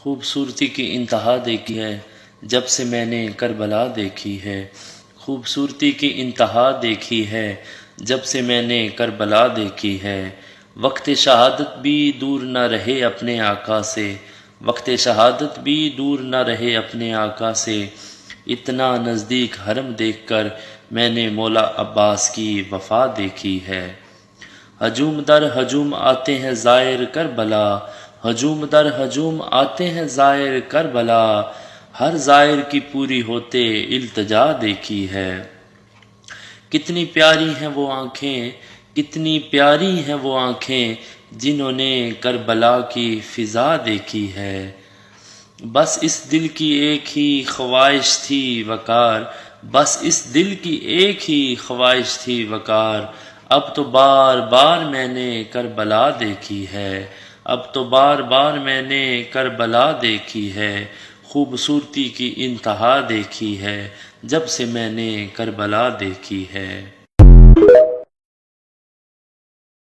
خوبصورتی کی انتہا دیکھی ہے جب سے میں نے کربلا دیکھی ہے، خوبصورتی کی انتہا دیکھی ہے جب سے میں نے کربلا دیکھی ہے۔ وقت شہادت بھی دور نہ رہے اپنے آقا سے، وقت شہادت بھی دور نہ رہے اپنے آقا سے، اتنا نزدیک حرم دیکھ کر میں نے مولا عباس کی وفا دیکھی ہے۔ ہجوم در ہجوم آتے ہیں زائر کربلا، ہجوم در ہجوم آتے ہیں زائر کربلا، ہر زائر کی پوری ہوتے التجا دیکھی ہے۔ کتنی پیاری ہیں وہ آنکھیں، کتنی پیاری ہیں وہ آنکھیں جنہوں نے کربلا کی فضا دیکھی ہے۔ بس اس دل کی ایک ہی خواہش تھی وقار، بس اس دل کی ایک ہی خواہش تھی وقار، اب تو بار بار میں نے کربلا دیکھی ہے، اب تو بار بار میں نے کربلا دیکھی ہے۔ خوبصورتی کی انتہا دیکھی ہے جب سے میں نے کربلا دیکھی ہے۔